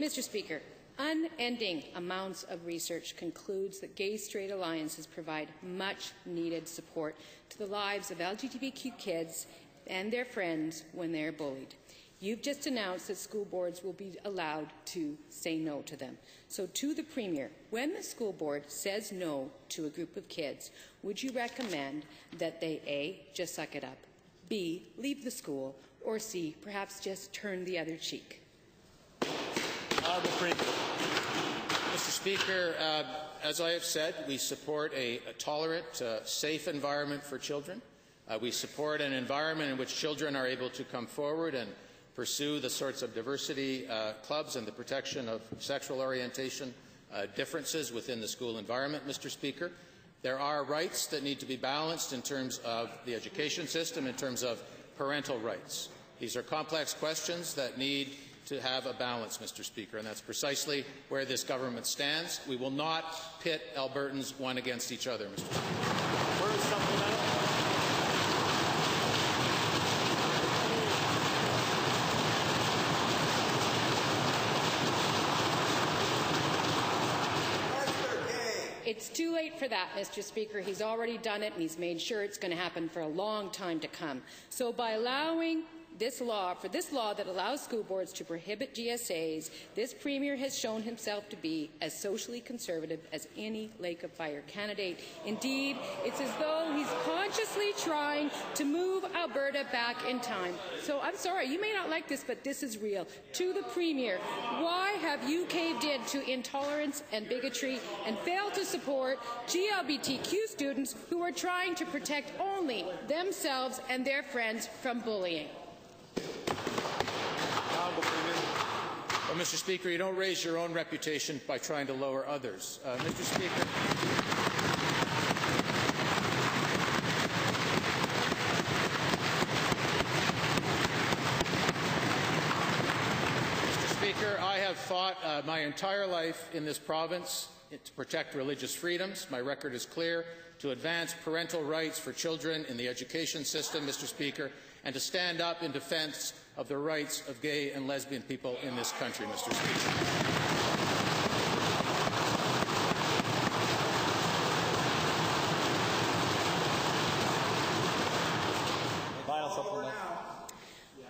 Mr. Speaker, unending amounts of research concludes that gay-straight alliances provide much-needed support to the lives of LGBTQ kids and their friends when they are bullied. You've just announced that school boards will be allowed to say no to them. So to the Premier, when the school board says no to a group of kids, would you recommend that they A, just suck it up, B, leave the school, or C, perhaps just turn the other cheek? Honourable Premier. Mr. Speaker, as I have said, we support a tolerant, safe environment for children. We support an environment in which children are able to come forward and pursue the sorts of diversity clubs and the protection of sexual orientation differences within the school environment, Mr. Speaker. There are rights that need to be balanced in terms of the education system, in terms of parental rights. These are complex questions that need to have a balance, Mr. Speaker, and that's precisely where this government stands. We will not pit Albertans one against each other, Mr. Speaker. It's too late for that, Mr. Speaker. He's already done it, and he's made sure it's going to happen for a long time to come. So by allowing this law that allows school boards to prohibit GSAs, this Premier has shown himself to be as socially conservative as any Lake of Fire candidate. Indeed, it's as though he's consciously trying to move Alberta back in time. So I'm sorry, you may not like this, but this is real. To the Premier, why have you caved in to intolerance and bigotry and failed to support GLBTQ students who are trying to protect only themselves and their friends from bullying? Well, Mr. Speaker, you don't raise your own reputation by trying to lower others. Mr. Speaker, I have fought my entire life in this province to protect religious freedoms. My record is clear: to advance parental rights for children in the education system, Mr. Speaker, and to stand up in defence of the rights of gay and lesbian people in this country, Mr. Speaker.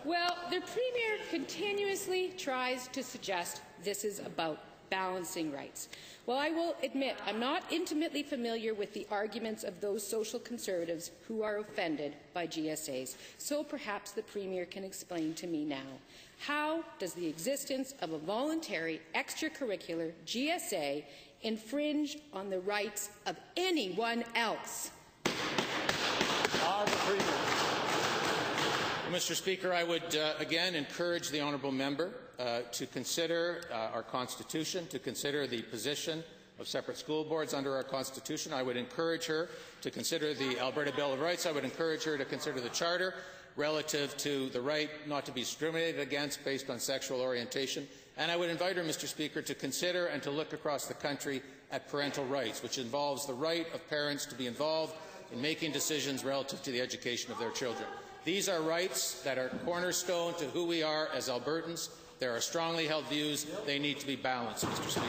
Well, the Premier continuously tries to suggest this is about balancing rights. Well, I will admit I'm not intimately familiar with the arguments of those social conservatives who are offended by GSAs, so perhaps the Premier can explain to me now. How does the existence of a voluntary extracurricular GSA infringe on the rights of anyone else? Mr. Speaker, I would again encourage the honourable member to consider our Constitution, to consider the position of separate school boards under our Constitution. I would encourage her to consider the Alberta Bill of Rights. I would encourage her to consider the Charter relative to the right not to be discriminated against based on sexual orientation. And I would invite her, Mr. Speaker, to consider and to look across the country at parental rights, which involves the right of parents to be involved in making decisions relative to the education of their children. These are rights that are cornerstone to who we are as Albertans. There are strongly held views. They need to be balanced, Mr. Speaker.